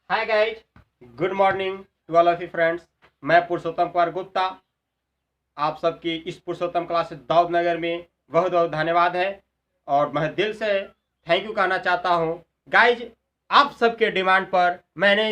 Hi guys, good morning to all of you friends. मैं पुरुषोत्तम कुमार गुप्ता आप सबकी इस पुरुषोत्तम क्लासेस दाऊद नगर में बहुत बहुत धन्यवाद है और मैं दिल से थैंक यू कहना चाहता हूं। गाइज, आप सबके डिमांड पर मैंने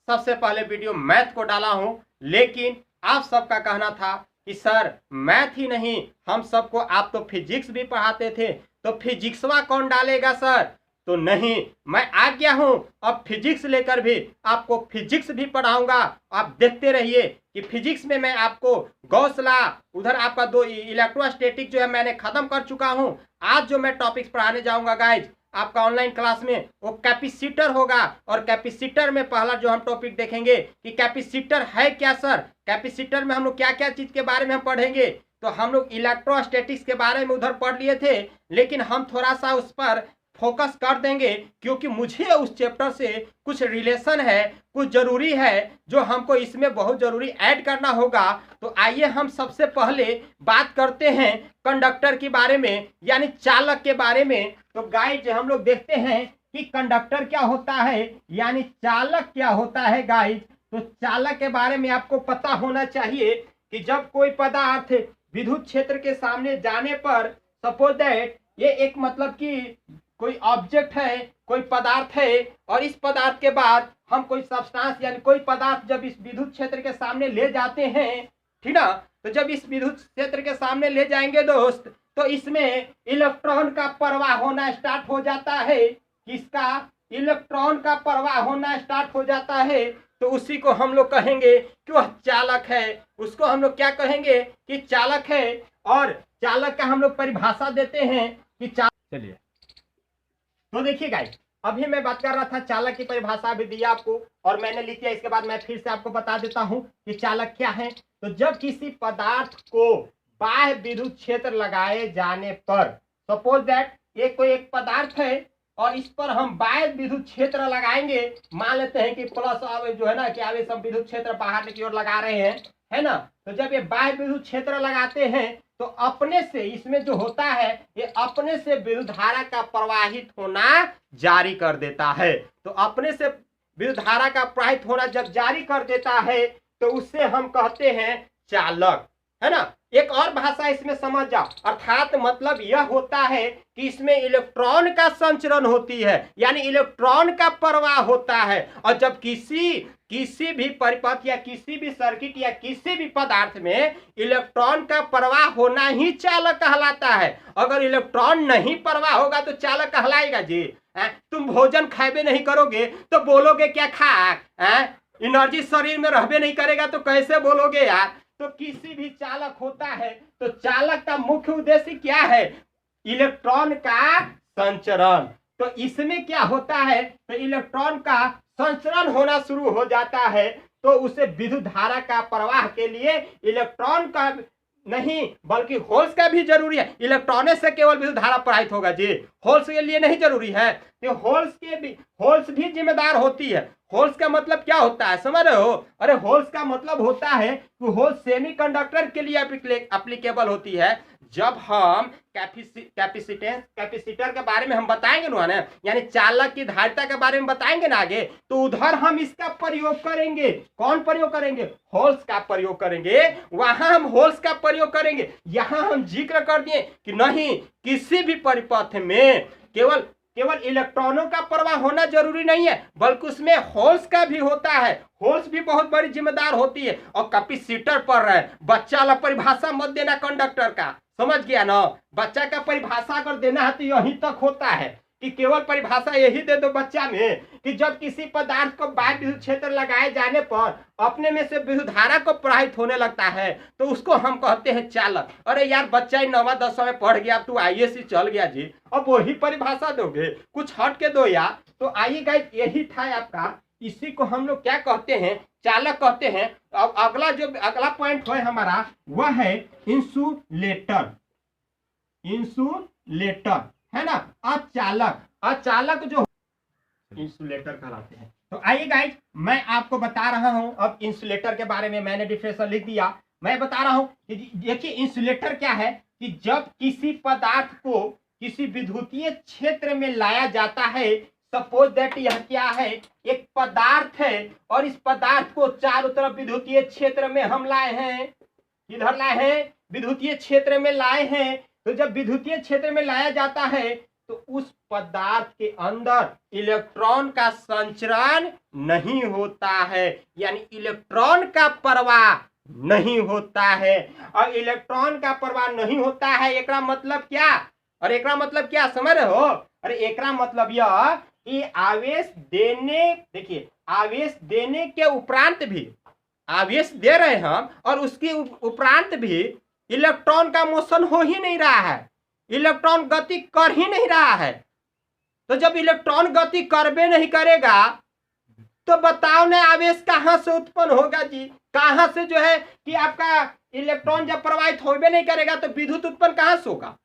सबसे पहले वीडियो मैथ को डाला हूं, लेकिन आप सबका कहना था कि सर मैथ ही नहीं, हम सबको आप तो फिजिक्स भी पढ़ाते थे, तो फिजिक्सवा कौन डालेगा सर? तो नहीं, मैं आ गया हूं। अब फिजिक्स लेकर भी आपको फिजिक्स भी पढ़ाऊंगा। आप देखते रहिए कि फिजिक्स में मैं आपको गॉस लॉ, उधर आपका दो इलेक्ट्रोस्टैटिक जो है मैंने खत्म कर चुका हूं। आज जो मैं टॉपिक्स पढ़ाने जाऊंगा गाइज आपका ऑनलाइन क्लास में, वो कैपेसिटर होगा। और कैपेसिटर में पहला जो हम टॉपिक देखेंगे कि कैपेसिटर है क्या सर, कैपेसिटर में हम लोग क्या क्या चीज के बारे में हम पढ़ेंगे। तो हम लोग इलेक्ट्रोस्टैटिक्स के बारे में उधर पढ़ लिए थे, लेकिन हम थोड़ा सा उस पर फोकस कर देंगे क्योंकि मुझे उस चैप्टर से कुछ रिलेशन है, कुछ जरूरी है जो हमको इसमें बहुत जरूरी ऐड करना होगा। तो आइए हम सबसे पहले बात करते हैं कंडक्टर के बारे में, यानी चालक के बारे में। तो गाइज हम लोग देखते हैं कि कंडक्टर क्या होता है, यानी चालक क्या होता है गाइज। तो चालक के बारे में आपको पता होना चाहिए कि जब कोई पदार्थ विद्युत क्षेत्र के सामने जाने पर, सपोज दैट ये एक मतलब कि कोई ऑब्जेक्ट है, कोई पदार्थ है, और इस पदार्थ के बाद हम कोई सब्सटेंस यानी कोई पदार्थ जब इस विद्युत क्षेत्र के सामने ले जाते हैं, ठीक ना। तो जब इस विद्युत क्षेत्र के सामने ले जाएंगे दोस्त, तो इसमें इलेक्ट्रॉन का प्रवाह होना स्टार्ट हो जाता है। किसका? इलेक्ट्रॉन का प्रवाह होना स्टार्ट हो जाता है। तो उसी को हम लोग कहेंगे कि वह चालक है। उसको हम लोग क्या कहेंगे कि चालक है। और चालक का हम लोग परिभाषा देते हैं कि चलिए, तो देखिए गाइस, अभी मैं बात कर रहा था चालक की परिभाषा भी दिया आपको और मैंने लिख दिया। इसके बाद मैं फिर से आपको बता देता हूं कि चालक क्या है। तो जब किसी पदार्थ को बाह्य विद्युत क्षेत्र लगाए जाने पर, सपोज दैट ये कोई एक पदार्थ है और इस पर हम बाह्य विद्युत क्षेत्र लगाएंगे, मान लेते हैं कि प्लस आवे जो है ना कि आवे सब विद्युत क्षेत्र बाहर की ओर लगा रहे हैं, है ना। तो जब ये बाह्य विद्युत क्षेत्र लगाते हैं तो अपने से इसमें जो होता है, ये अपने से विद्युत धारा का प्रवाहित होना जारी कर देता है। तो अपने से विद्युत धारा का प्रवाहित होना जब जारी कर देता है तो उससे हम कहते हैं चालक, है ना। एक और भाषा इसमें समझ जाओ, अर्थात मतलब यह होता है कि इसमें इलेक्ट्रॉन का संचरण होती है, यानी इलेक्ट्रॉन का प्रवाह होता है। और जब किसी भी परिपथ या किसी भी सर्किट या किसी भी पदार्थ में इलेक्ट्रॉन का प्रवाह होना ही चालक कहलाता है। अगर इलेक्ट्रॉन नहीं प्रवाह होगा तो चालक कहलाएगा जी? तुम भोजन खाए नहीं करोगे तो बोलोगे क्या खा, एनर्जी शरीर में रहबे नहीं करेगा तो कैसे बोलोगे यार। तो किसी भी चालक होता है तो चालक का मुख्य उद्देश्य क्या है? इलेक्ट्रॉन का संचरण। तो इसमें क्या होता है, तो इलेक्ट्रॉन का संचरण होना शुरू हो जाता है। तो उसे विद्युत धारा का प्रवाह के लिए इलेक्ट्रॉन का नहीं बल्कि होल्स का भी जरूरी है। इलेक्ट्रॉन से केवल विद्युत धारा प्रवाहित होगा जी, होल्स के लिए नहीं जरूरी है। तो होल्स भी जिम्मेदार होती है। होल्स का मतलब क्या होता है समझ रहे हो? अरे होल्स का मतलब होता है कि होल्स सेमीकंडक्टर के लिए एप्लीकेबल होती है। जब हम कैपेसिटर के बारे में हम बताएंगे ना, यानी चालक की धारिता के बारे में बताएंगे ना आगे, तो उधर हम इसका प्रयोग करेंगे। कौन प्रयोग करेंगे? होल्स का प्रयोग करेंगे। वहां हम होल्स का प्रयोग करेंगे। यहां हम जिक्र कर दिए कि नहीं, किसी भी परिपथ में केवल इलेक्ट्रॉनों का प्रवाह होना जरूरी नहीं है, बल्कि उसमें होल्स का भी होता है। होल्स भी बहुत बड़ी जिम्मेदार होती है। और कैपेसिटर पढ़ रहे हैं, बच्चा वाला परिभाषा मत देना कंडक्टर का, समझ गया ना। बच्चा का परिभाषा अगर देना है तो यहीं तक होता है कि केवल परिभाषा यही दे दो बच्चा में कि जब किसी पदार्थ को बाह्य विद्युत क्षेत्र लगाए जाने पर अपने में से विद्युत धारा को प्रवाहित होने लगता है तो उसको हम कहते हैं चालक। अरे यार बच्चा 9वां 10वां में पढ़ गया, अब तू आईएएस चल गया जी, अब वही परिभाषा दोगे, कुछ हट के दो यार। तो आइए गाइस, यही था आपका, इसी को हम लोग क्या कहते हैं? चालक कहते हैं। अब अगला पॉइंट है हमारा, वह है इंसुलेटर। इंसुलेटर है ना। अचालक जो इंसुलेटर कहलाते हैं। तो आइए गाइज, मैं आपको बता रहा हूं अब इंसुलेटर के बारे में। मैंने डिफिनेशन लिख दिया, मैं बता रहा हूं कि देखिए इंसुलेटर क्या है कि जब किसी पदार्थ को किसी विद्युतीय क्षेत्र में लाया जाता है, सपोज दैट यह क्या है, एक पदार्थ है और इस पदार्थ को चारों तरफ विद्युतीय क्षेत्र में हम लाए हैं, इधर लाए हैं, विद्युतीय क्षेत्र में लाए हैं। तो जब विद्युतीय क्षेत्र में लाया जाता है तो उस पदार्थ के अंदर इलेक्ट्रॉन का संचरण नहीं होता है, यानी इलेक्ट्रॉन का प्रवाह नहीं होता है। और इलेक्ट्रॉन का प्रवाह नहीं होता है, एकरा मतलब क्या, और एकरा मतलब क्या समझ रहे हो? अरे एकरा मतलब यह कि आवेश देने, देखिए आवेश देने के उपरांत भी, आवेश दे रहे हैं हम और उसके उपरांत भी इलेक्ट्रॉन का मोशन हो ही नहीं रहा है, इलेक्ट्रॉन गति कर ही नहीं रहा है। तो जब इलेक्ट्रॉन गति करबे नहीं करेगा तो बताओ ना आवेश कहां से उत्पन्न होगा जी? कहां से जो है कि आपका इलेक्ट्रॉन जब प्रवाहित होबे नहीं करेगा तो विद्युत उत्पन्न कहां से होगा?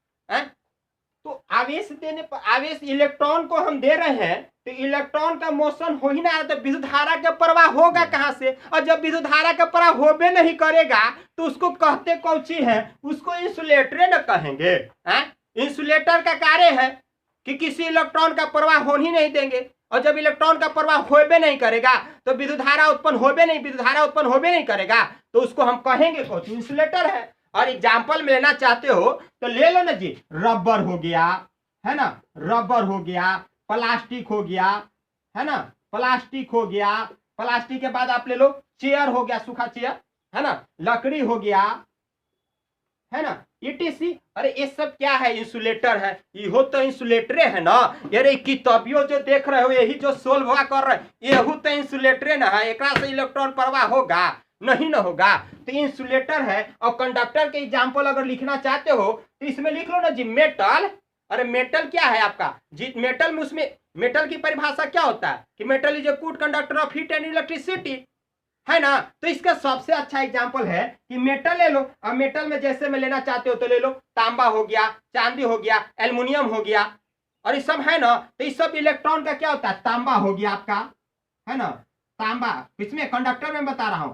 तो आवेश देने पर, आवेश इलेक्ट्रॉन को हम दे रहे हैं तो इलेक्ट्रॉन का मोशन हो ही ना रहा, तो विद्युत धारा का प्रवाह होगा कहां से? और जब विद्युत धारा का प्रवाह होबे नहीं करेगा तो उसको कहते कौन सी है? उसको इंसुलेटर न कहेंगे। इंसुलेटर का कार्य है कि किसी इलेक्ट्रॉन का प्रवाह हो ही नहीं देंगे, और जब इलेक्ट्रॉन का प्रवाह होबे नहीं करेगा तो विद्युत धारा उत्पन्न होबे नहीं करेगा, तो उसको हम कहेंगे कौन? इंसुलेटर है। और एग्जाम्पल में लेना चाहते हो तो ले लो ना जी, रबर हो गया, है ना, रबर हो गया, प्लास्टिक हो गया, है ना, प्लास्टिक हो गया, प्लास्टिक के बाद आप ले लो चेयर हो गया, सूखा चेयर, है ना, लकड़ी हो गया, है ना, ईटीसी। अरे ये सब क्या है? इंसुलेटर है। यो तो इंसुलेटरे है ना। अरे किताबियों जो देख रहे हो, यही जो सोल्व कर रहे, यही तो इंसुलेटरे ना है। एक से इलेक्ट्रॉन प्रवाह होगा नहीं ना होगा, तो इंसुलेटर है। और कंडक्टर के एग्जाम्पल अगर लिखना चाहते हो तो इसमें लिख लो ना जी, मेटल। अरे मेटल क्या है आपका जी? मेटल में, उसमें मेटल की परिभाषा क्या होता है कि metal is a good conductor of heat and electricity, है ना। तो इसका सबसे अच्छा एग्जाम्पल है कि मेटल ले लो। अब मेटल में जैसे में लेना चाहते हो तो ले लो, तांबा हो गया, चांदी हो गया, एल्युमिनियम हो गया, और ये सब है ना। तो इस सब इलेक्ट्रॉन का क्या होता है? तांबा हो गया आपका, है ना, तांबा। इसमें कंडक्टर में बता रहा हूं,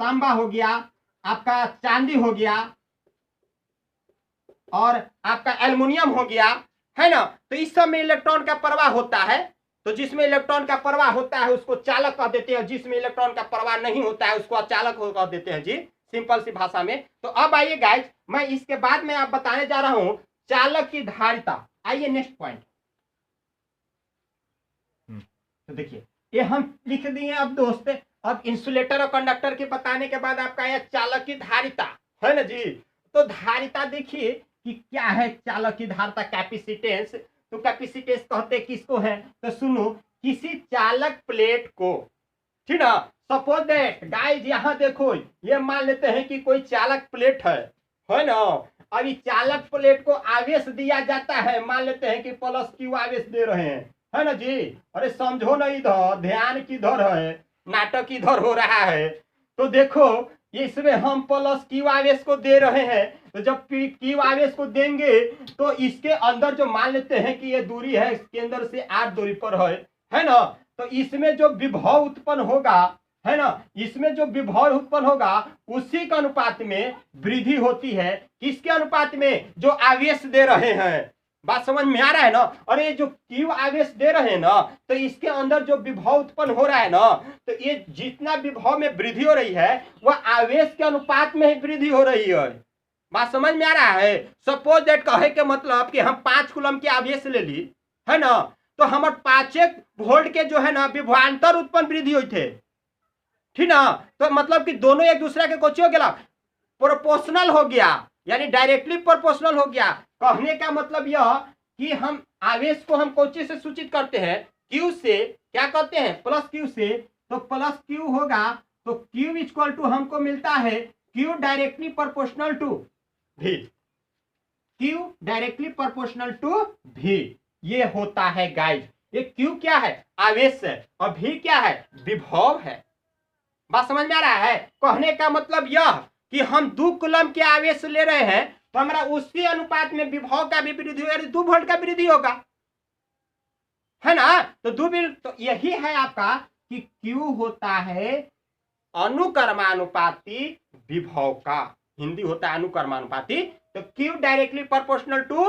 तांबा हो गया आपका, चांदी हो गया, और आपका एल्युमिनियम हो गया, है ना। तो इस सब में इलेक्ट्रॉन का प्रवाह होता है। तो जिसमें इलेक्ट्रॉन का प्रवाह होता है उसको चालक कह देते हैं, जिसमें इलेक्ट्रॉन का प्रवाह नहीं होता है उसको अचालक कह देते हैं जी, सिंपल सी भाषा में। तो अब आइए गाइस, मैं इसके बाद में आप बताने जा रहा हूं चालक की धारिता। आइए नेक्स्ट पॉइंट। तो देखिए ये हम लिख दिए अब दोस्त। अब इंसुलेटर और कंडक्टर के बताने के बाद आपका यह चालक की धारिता, है ना जी। तो धारिता देखिए कि क्या है चालक की धारिता, कैपेसिटेंस। तो कैपेसिटेंस कहते किसको है? तो सुनो, किसी चालक प्लेट को, ठीक ना, सपोज दैट गाइस, यहां देखो, ये मान लेते हैं कि कोई चालक प्लेट है ना। अब इस चालक प्लेट को आवेश दिया जाता है, मान लेते हैं कि प्लस क्यू आवेश दे रहे हैं, है ना जी। अरे समझो ना, इधर ध्यान किधर है, नाटक इधर हो रहा है। तो देखो इसमें हम प्लस क्यू आवेश को दे रहे हैं, तो जब क्यू आवेश को देंगे तो इसके अंदर जो मान लेते हैं कि ये दूरी है, इसके अंदर से r दूरी पर है ना। तो इसमें जो विभव उत्पन्न होगा, है ना, इसमें जो विभव उत्पन्न होगा उसी के अनुपात में वृद्धि होती है। किसके अनुपात में? जो आवेश दे रहे हैं। बात समझ में आ रहा है ना। और ये जो क्यू आवेश दे रहे हैं ना, तो इसके अंदर जो विभव उत्पन्न हो रहा है ना, तो ये जितना विभव में वृद्धि हो रही है वह आवेश के अनुपात में ही वृद्धि हो रही है। बात समझ में आ रहा है। सपोज दैट कहे के मतलब कि हम 5 कूलम के आवेश ले ली, है ना, तो हमारे 5 वोल्ट के जो है ना विभवांतर उत्पन्न वृद्धि हुई थे, ठीक ना। तो मतलब कि दोनों एक दूसरे के कोची हो गया, प्रोपोर्शनल हो गया, यानी डायरेक्टली प्रोपोर्शनल हो गया। कहने का मतलब यह कि हम आवेश को हम कोची से सूचित करते हैं? क्यू से। क्या कहते हैं? प्लस क्यू से। तो प्लस क्यू होगा तो क्यू इक्वल टू हमको मिलता है क्यू डायरेक्टली प्रोपोर्शनल टू भी, क्यू डायरेक्टली प्रोपोर्शनल टू भी, ये होता है गाइस। ये क्यू क्या है? आवेश है, और भी क्या है? विभव है। बात समझ में आ रहा है। कहने का मतलब यह कि हम 2 कूलम के आवेश ले रहे हैं तो हमारा उसी अनुपात में विभव का भी वृद्धि होगा, 2 वोल्ट का वृद्धि होगा, है ना। तो तो यही है आपका कि Q होता है अनुक्रमानुपाती विभव का, हिंदी होता है अनुक्रमानुपाती। तो Q directly proportional to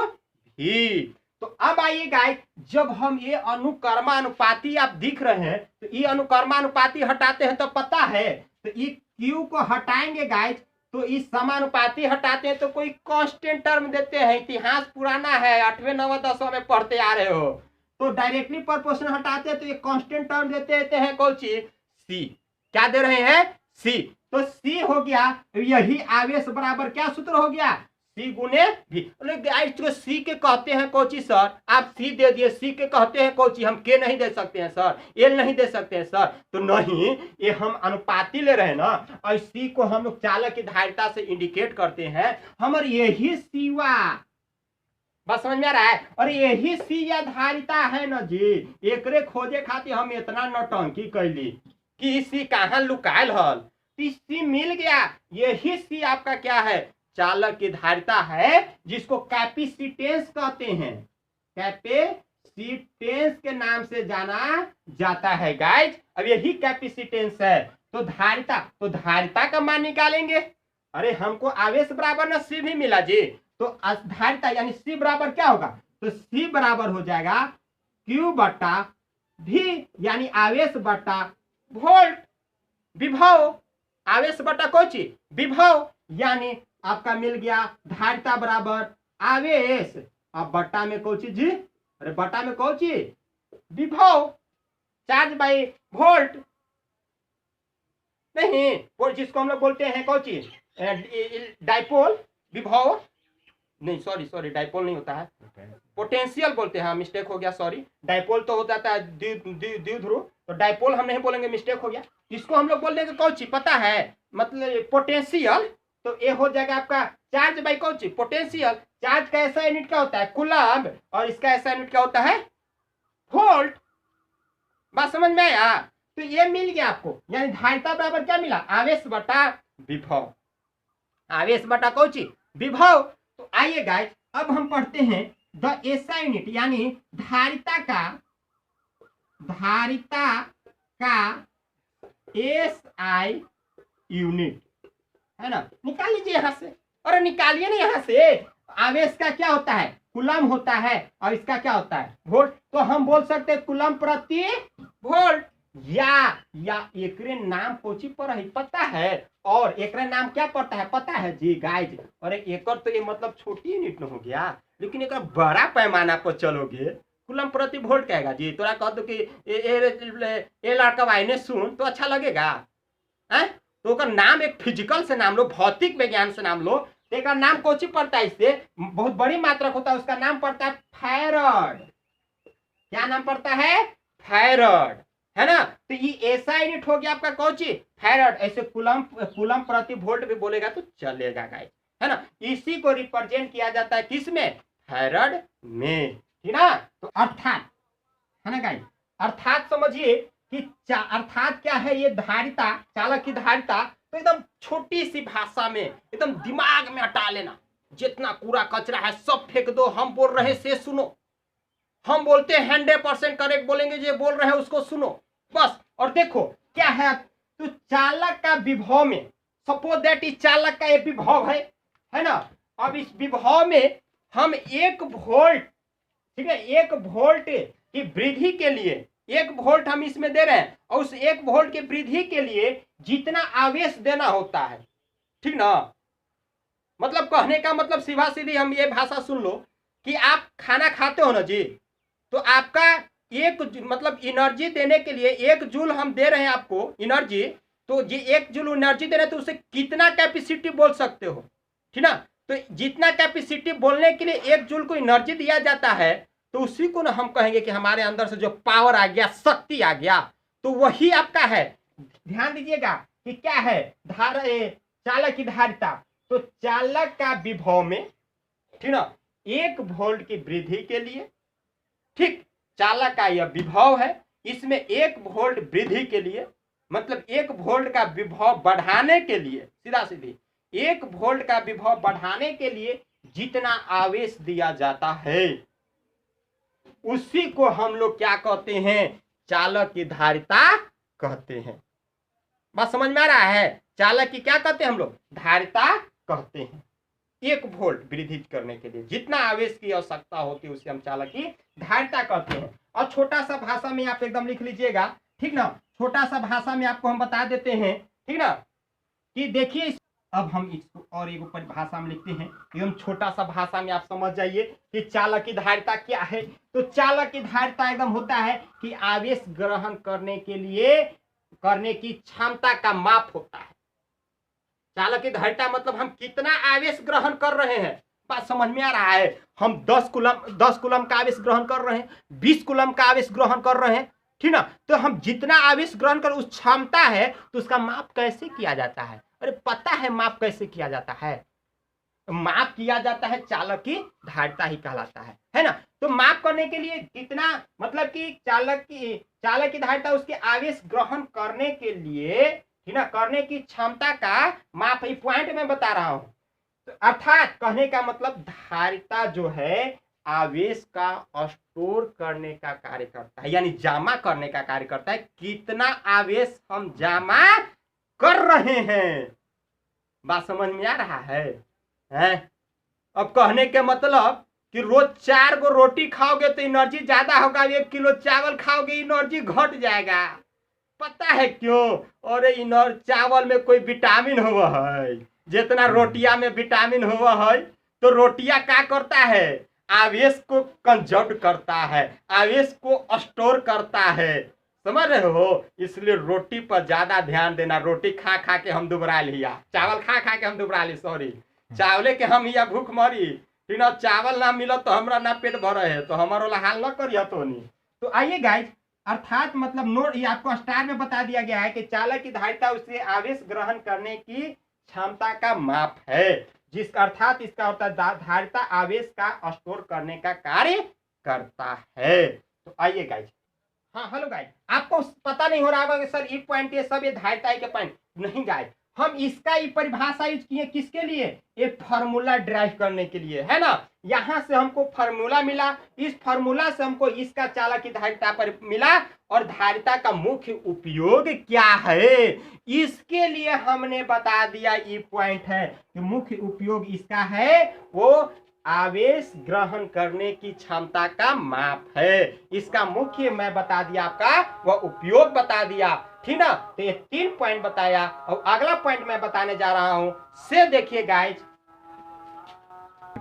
V। तो अब आइए गाइस, जब हम ये अनुकर्मानुपाती आप दिख रहे हैं, तो ये अनुकर्मानुपाती हटाते हैं तो पता है, तो ये क्यू को हटाएंगे गाइस, तो इस समानुपाती हटाते हैं तो कोई कांस्टेंट टर्म देते हैं। इतिहास पुराना है, 8वें 9वें 10वें में पढ़ते आ रहे हो। तो डायरेक्टली प्रोपोर्शनल हटाते हैं तो ये कांस्टेंट टर्म देते हैं कौन सी, सी। क्या दे रहे हैं, सी। तो सी हो गया, यही आवेश बराबर क्या सूत्र हो गया, सी गुने भी। सी के कहते हैं कोची सर, आप सी दे दिए, सी के कहते हैं कोची, हम के नहीं दे सकते हैं सर, एल नहीं दे सकते हैं सर। तो नहीं, ये हम अनुपाती ले रहे हैं ना, और सी को हम लोग चालक की धारिता से इंडिकेट करते हैं। हमारे यही सीवा बस समझ में आ रहा है, और यही सी या धारिता है ना जी। एकरे खोजे खातिर हम इतना नौटंकी कैली कि सी कहाँ लुकायल हल, सी मिल गया। यही सी आपका क्या है, चालक की धारिता है, जिसको कैपेसिटेंस कहते हैं, कैपेसिटेंस के नाम से जाना जाता है गाइज। अब यही कैपेसिटेंस है। तो धारिता का मान निकालेंगे। अरे हमको आवेश बराबर ना सी भी मिला जी, तो धारिता यानी सी बराबर क्या होगा, तो सी बराबर हो जाएगा क्यू बटा भी, यानी आवेश बटा वोल्ट, विभव। आवेश बटा कोची, विभव, यानी आपका मिल गया धारिता बराबर आवेश। अब बट्टा में कौन चीज जी, अरे बट्टा में कौन चीज, विभव, चार्ज बाई वोल्ट। नहीं, वो जिसको हम लोग बोलते हैं कौन चीज, डाइपोल, विभव नहीं, सॉरी डाइपोल नहीं होता है, पोटेंशियल बोलते हैं, मिस्टेक हो गया, सॉरी। डाइपोल तो हो जाता है द्विध्रुव, तो डाइपोल हम नहीं बोलेंगे, मिस्टेक हो गया। इसको हम लोग बोल देंगे कौन चीज पता है, मतलब पोटेंशियल। तो ये हो जाएगा आपका चार्ज बाई कौन चीज, पोटेंशियल। चार्ज का ऐसा यूनिट क्या होता है, कूलम्ब, और इसका ऐसा यूनिट क्या होता है, वोल्ट। बात समझ में आया। तो ये मिल गया आपको, यानी धारिता बराबर क्या मिला, आवेश बटा विभव, आवेश बटा कौन चीज, विभव। तो आइए गाइस, अब हम पढ़ते हैं द एसआई यूनिट, यानी धारिता का एसआई यूनिट है ना। निकाल लीजिए यहां से, अरे निकालिए ना यहां से। आवेश का क्या होता है, कूलम्ब होता है, और इसका क्या होता है, वोल्ट। तो हम बोल सकते हैं कूलम्ब प्रति वोल्ट, या एकरे नाम कोची पर है पता है, और एकरे नाम क्या पड़ता है पता है जी गाइज। और एकर तो ये मतलब छोटी यूनिट न हो गया, लेकिन एक बड़ा पैमाना पर चलोगे, कूलम्ब प्रति वोल्ट कहेगा जी। तोरा कह दो कि ए लड़का वाइने सुन तो अच्छा लगेगा है। तो ओकर नाम एक फिजिकल से नाम लो, भौतिक विज्ञान से नाम लो, तो एक नाम कोची पड़ता है, इससे बहुत बड़ी मात्रक होता है, उसका नाम पड़ता है फैराड। क्या नाम पड़ता है, फैराड, है ना। तो ये ऐसा यूनिट हो गया आपका कौची, फैराड। ऐसे कूलम्ब प्रति वोल्ट भी बोलेगा तो चलेगा गाइस, है ना। इसी को रिप्रेजेंट किया जाता है किसमें, फैराड में, ठीक ना। तो अर्थात, है ना गाइस, अर्थात समझिए कि अर्थात क्या है, ये धारिता, चालक की धारिता, तो एकदम छोटी सी भाषा में एकदम दिमाग में हटा लेना। जितना कूड़ा कचरा है सब फेंक दो, हम बोल रहे से सुनो। हम बोलते हैं 100% करेक्ट बोलेंगे, जो बोल रहे हैं उसको सुनो बस। और देखो क्या है, तो चालक का विभव में, सपोज दैट इस चालक का एक विभव है ना। अब इस विभव में हम 1 वोल्ट, ठीक है, 1 वोल्ट की वृद्धि के लिए 1 वोल्ट हम इसमें दे रहे हैं, और उस 1 वोल्ट की वृद्धि के लिए जितना आवेश देना होता है, ठीक ना। मतलब कहने का मतलब सीधा सीधी हम ये भाषा सुन लो कि आप खाना खाते हो ना जी, तो आपका एक मतलब एनर्जी देने के लिए 1 जूल हम दे रहे हैं आपको एनर्जी, तो ये 1 जूल एनर्जी दे रहे हैं, तो उसे कितना कैपेसिटी बोल सकते हो, ठीक ना। तो जितना कैपेसिटी बोलने के लिए 1 जूल को एनर्जी दिया जाता है, तो उसी को ना हम कहेंगे कि हमारे अंदर से जो पावर आ गया, शक्ति आ गया, तो वही आपका है। ध्यान दीजिएगा कि क्या है, चालक की धारिता। तो चालक का विभव में, ठीक ना, 1 वोल्ट की वृद्धि के लिए, ठीक, चालक का यह विभव है, इसमें 1 वोल्ट वृद्धि के लिए, मतलब 1 वोल्ट का विभव बढ़ाने के लिए, सीधा सीधी 1 वोल्ट का विभव बढ़ाने के लिए जितना आवेश दिया जाता है, उसी को हम लोग क्या कहते हैं, चालक की धारिता कहते हैं। बात समझ में आ रहा है, चालक की क्या कहते हैं हम लोग, धारिता कहते हैं, 1 वोल्ट वृद्धि करने के लिए जितना आवेश की आवश्यकता होती है उसे हम चालक की धारिता कहते हैं। और छोटा सा भाषा में आप एकदम लिख लीजिएगा, ठीक ना, छोटा सा भाषा में आपको हम बता देते हैं, ठीक ना, कि देखिए अब हम इसको और एक परिभाषा में लिखते हैं, एकदम छोटा सा भाषा में आप समझ जाइए कि चालक की धारिता क्या है। तो चालक की धारिता एकदम होता है कि आवेश ग्रहण करने के लिए करने की क्षमता का माप होता है। चालक की धारिता मतलब हम कितना आवेश ग्रहण कर रहे हैं, बात समझ में आ रहा है। हम 10 कूलम का आवेश ग्रहण कर रहे हैं, 20 कूलम का आवेश ग्रहण कर रहे हैं, ठीक ना। तो हम जितना आवेश ग्रहण कर उस क्षमता है, तो उसका माप कैसे किया जाता है? अरे पता है माप कैसे किया जाता है? माप किया जाता है चालक की धारिता ही कहलाता है ना। तो माप करने के लिए कितना, मतलब कि चालक की धारिता उसके आवेश ग्रहण करने के लिए, ठीक ना, करने की क्षमता का माप ही पॉइंट में बता रहा हूं। तो अर्थात कहने का मतलब धारिता जो है आवेश का स्टोर करने का कार्य करता है, यानी जमा करने का कार्य करता है। कितना आवेश हम जमा कर रहे हैं, बात समझ में आ रहा है? अब कहने के मतलब कि रोज 4 गो रोटी खाओगे तो एनर्जी ज्यादा होगा, 1 किलो चावल खाओगे एनर्जी घट जाएगा। पता है क्यों? अरे चावल में कोई विटामिन हुआ है, जितना रोटिया में विटामिन हुआ है, तो रोटिया क्या करता है? आवेश को कंजर्व करता है, आवेश को स्टोर करता है, समझ रहे हो? इसलिए रोटी पर ज्यादा ध्यान देना। रोटी खा खा के हम दुबरा लिया, चावल खा खा के हम दुबरा ली, सॉरी, चावले के हम या भूख मरी, ठीक ना। चावल ना मिला तो हमरा ना पेट भरे है, तो हमारा वाला हाल ना करिए तो नहीं। तो आइए गाइज, अर्थात मतलब नोट ये आपको स्टार में बता दिया गया है कि चालक की धारिता उससे आवेश ग्रहण करने की क्षमता का माप है, जिस अर्थात इसका होता है धारिता आवेश का स्टोर करने का कार्य करता है। तो आइए गाइज, हाँ हेलो गाइज, आपको पता नहीं हो रहा होगा कि सर ये पॉइंट ये सब ये धारिता के पॉइंट नहीं गाइज, हम इसका ये परिभाषा यूज किए किसके लिए? एक फार्मूला ड्राइव करने के लिए, है ना। यहां से हमको फार्मूला मिला, इस फार्मूला से हमको इसका चालक की धारिता पर मिला, और धारिता का मुख्य उपयोग क्या है इसके लिए हमने बता दिया। ये पॉइंट है कि मुख्य उपयोग इसका है वो आवेश ग्रहण करने की क्षमता का माप है। इसका मुख्य मैं बता दिया, आपका वह उपयोग बता दिया, ठीक ना। तो ये 3 पॉइंट बताया, और अगला पॉइंट मैं बताने जा रहा हूं, से देखिए गाइज,